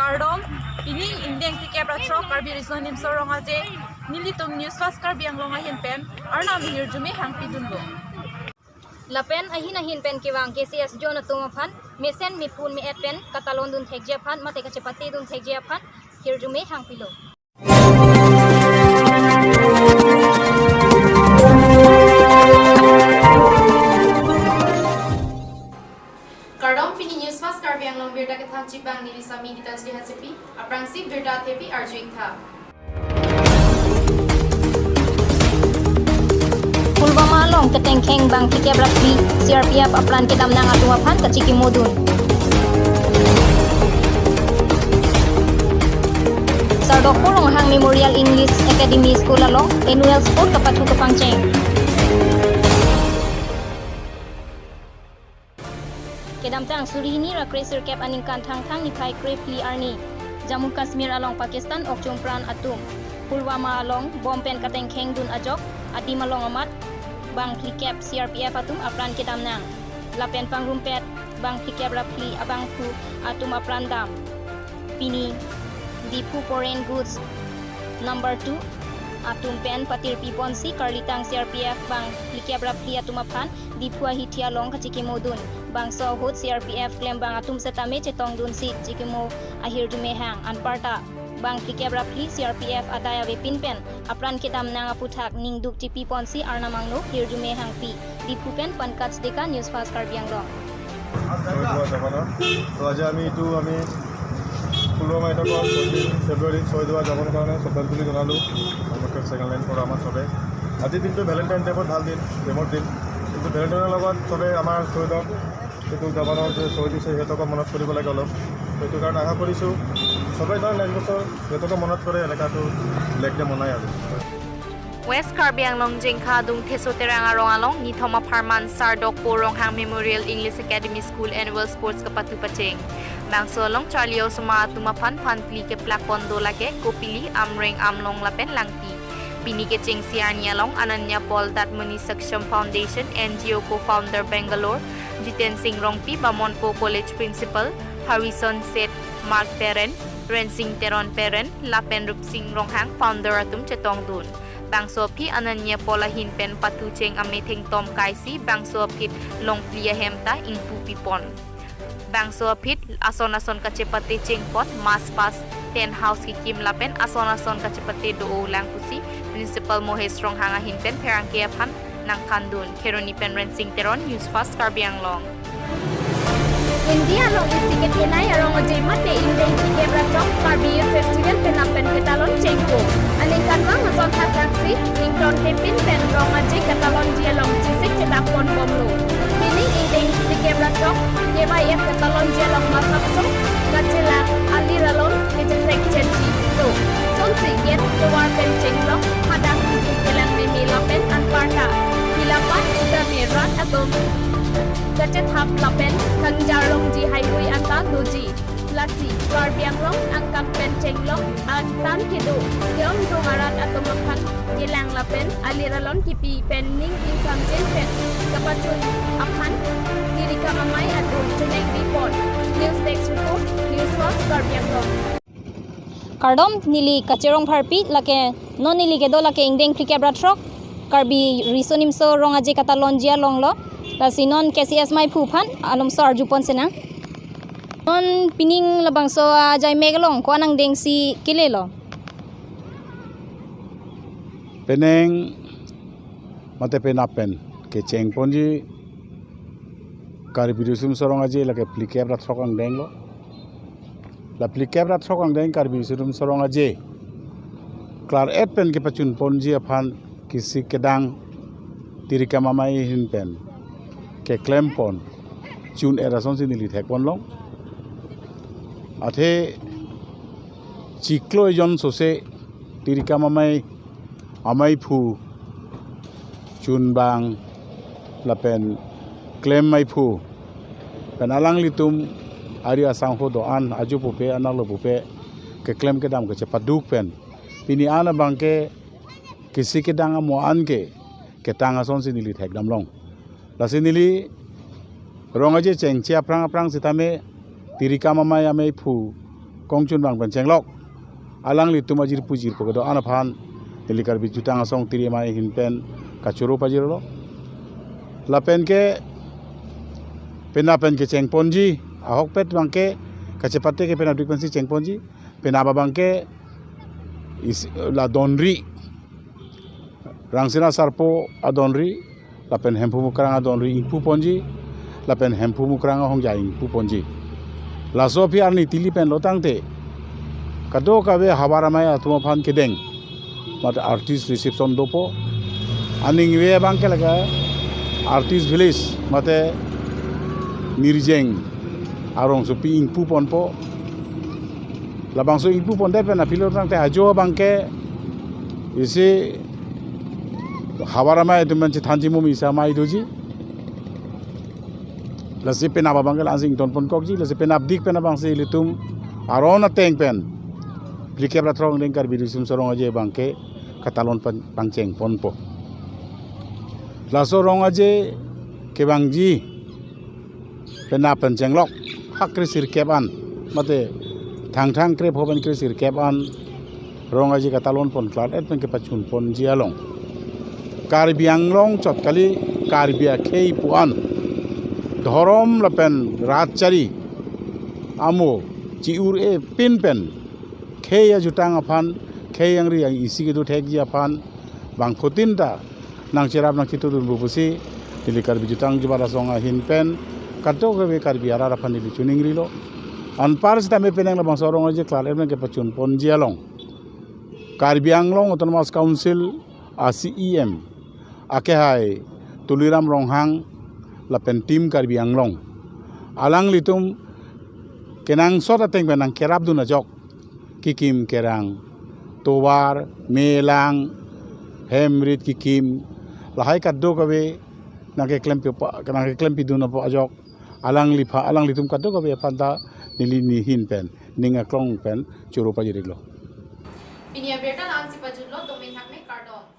Kardom, pining indeng tike bratro karbi risonim sorong aje, nilitum news fast karbi ang longa hinpen, arna mihir jume hang pidunlo. Lapen ahin pen kiwang KCS John tumaphan, mesen mipun mi pen katalon dun thekjaphan, mate kacepati dun thekjaphan, hir jume hang pilo. Kardom pini news fast karbi ang long birda ketha chibang nili sami kita jdi hasipi aprang si birda thepi arjuing tha. Pulwama long ketengkeng bang tike brakbi CRPF aplan kedam nang atuaphan kachiki modun. Sardok pulong hang Memorial English Academy School along annual sport kapatu kepangceng. Kedam tang surihini rakre sirkep aningkan thang nipai krepli arni. Jammu Kashmir along Pakistan okjong pran atum. Pulwama along bompen katengkeng dun ajok adi malong amat bang klikep CRPF atum apran kedam nang. Lapen pangrumpet bang klikep rapli abang pu atum apran dam. Pini Dipu Foreign Goods number 2 atum pen patir piponsi karlitang CRPF bang klikep rapli atum aphan Dipu ahitia long kachiki modun. Bang sohut CRPF klaim bang atum setame cetong dun sit jikimo ahir dumehang anparta bang klikep rapli CRPF adaya vepinpen apran kitam nang aputhak ningduk tipi ponsi arna mangno hir dumehang pi dipupen pankats deka news fast karbiang long তো আজি আমি পুলৱামা এটা ফেব্ৰুৱাৰী 6 যাবৰ কাৰণে শ্ৰদ্ধাঞ্জলি জনালোঁ আমাক second line পৰা আমাৰ চবে আজি দিনটো ভেলেণ্টাইন ডে'ৰ ভাল দিন প্ৰেমৰ দিন কিন্তু ভেলেণ্টাইনৰ লগত চবে আমাৰ শ্বহীদক সেইটো জৱানৰ যে শ্বহীদ দিছে সিহঁতকো মনত কৰিব লাগে অলপ সেইটো কাৰণে আশা কৰিছোঁ চবেই ধৰ নেক্সট বছৰ সিহঁতকো মনত কৰে এনেকুৱাটো ব্লেক ডে মনায় আৰু West Karbi Anglong Jengkha dung Thesoterang Arong Along Nithoma Pharman Sardok Porong Hang Memorial English Academy School Annual Sports Kapatu Pacheng Bangso Along Charlie Osama Tumaphan Phanpli ke Plakon Dolake Kopili Amreng Amlong Lapen Langpi Bini ke Cheng Siarni Along Ananya Paul Datmani Saksham Foundation NGO Co-Founder Bangalore Jiten Singh Rongpi Bamonpo College Principal Harrison Seth Mark Peren Rensing Teron Peren Lapen Rup Singh Ronghang Founder Atum Chetong Dun Bangso Phi Ananya Pola Hinpen Patu Cheng Ametheng Tom Kaisi Bangso Phit Long Plia Hemta Ingpu Pipon Bangso Phit Ason Kacepate Chengpot Mas Pas Ten House Kikim Lapen Ason Kacepate Do Lang Pusi Principal Mohes Rong Hanga Hinpen Perangkia Phan Nang Kandun Keroni Pen Rensing Teron News Fast Karbiang Long India long istiket hinay arong ojemat te indeng tike bratok Karbi Festival penapen ketalon cengko. Aning kanwang mason atraksi ingkron tepin pen rong aje ketalon dialong cisik ketapon bomlo. Kini indeng tike bratok YYF ketalon dialong masapsong kacela aliralon kejetrek cenci to. Sonsi yen kewar pen cenglong hadang hujung kelang memilapen anparta. Hilapan sudah merat atom Kacet hap lapen kang jarong ji highway anta doji lasi Karbiang long angkap pen cenglong antan kido keong rungarat atau makan gilang lapen aliralon kipi penning insam pen kapatun apan diri kamamai atau cuneng report news text report news fast Karbiang long Kardom nili kacerong harpi lake non nili kedo lake ingdeng krike bratrok Karbi risonim so rong aje katalon jia long lo Lasinon KCS mai phuphan alom sar jupon senang non pining labang so jai megalong ko anang deng si kilelo peneng mate penapen ke cheng ponji kari bidusum sorong aje lake plikebra thokang deng lo la plikebra thokang deng kari bidusum sorong aje klar et pen ke pachun ponji aphan kisi kedang tirika mamai hin pen ke klempon chun erason sinili thekpon long athe chiklo jon sose tirika amai phu chun bang lapen klem mai phu penalang litum ari asang ho do an aju pupe analo pupe ke klem ke dam ke cepaduk pen pini ana bangke kisi ke dang mo an ke tanga son sinili thekdam long lasinili rongaje chengchi aprang sitame tirika mamai amei phu kong chun bang pen chenglok alang litum ajir pujir pagado anaphan delikar bi jutang asong tiri mai hin pen kachuro pajir lo lapen ke penapen ke cheng ponji ahok pet bangke kacepate ke penabrik pensi cheng ponji penaba bangke la donri rangsina sarpo adonri lapen hempu mukrang adonri ingpu ponji lapen hempu mukrang hongja ingpu ponji la sopi arni tili pen lotangte kado kabe habaramai atuma phan kedeng mat artist reception dopo aning we bangke laga artist village mate nirjeng arong sopi ingpu ponpo labang so ingpu pon depen apilo tangte ajo bangke isi habaramai tuman tanji mumi samai doji lasi penaba bangke langsing ton pon kokji lasi penabdik penabang si litum arona teng pen Plikep ratrong dengkar bidusum sorong aja bangke katalon pangceng ponpo. Laso rong aja ke bangji pena penceng lok hak krisir keban mate thang krep hoban krisir keban rong aja katalon pon klar et pengke pacun pon jialong. Karbiang long cot kali karbia kei puan dhorom lapen rat cari amo ciur pin pen kaya jutang apan kaya yang ri yang isi gitu tegi apan bang putinta nang cerap nang kitu dun bubusi dilikar bijutang jubara songa hinpen kato ke karbiara apan di cuning rilo anpar sita me peneng la bang sorong aja klar emang ke pacun pon jialong karbiang long autonomous council ACEM ake hai tuliram ronghang lapen tim karbiang long alang litum kenang sota teng benang kerap dun ajok kikim kerang towar melang hemrit kikim lahai kaddo kabe nake klempi duna po ajok alang litum kaddo kabe panta nilini hin pen ninga klong pen churu pajiriglo Pinia berta lang si pajudlo domain hakme kardon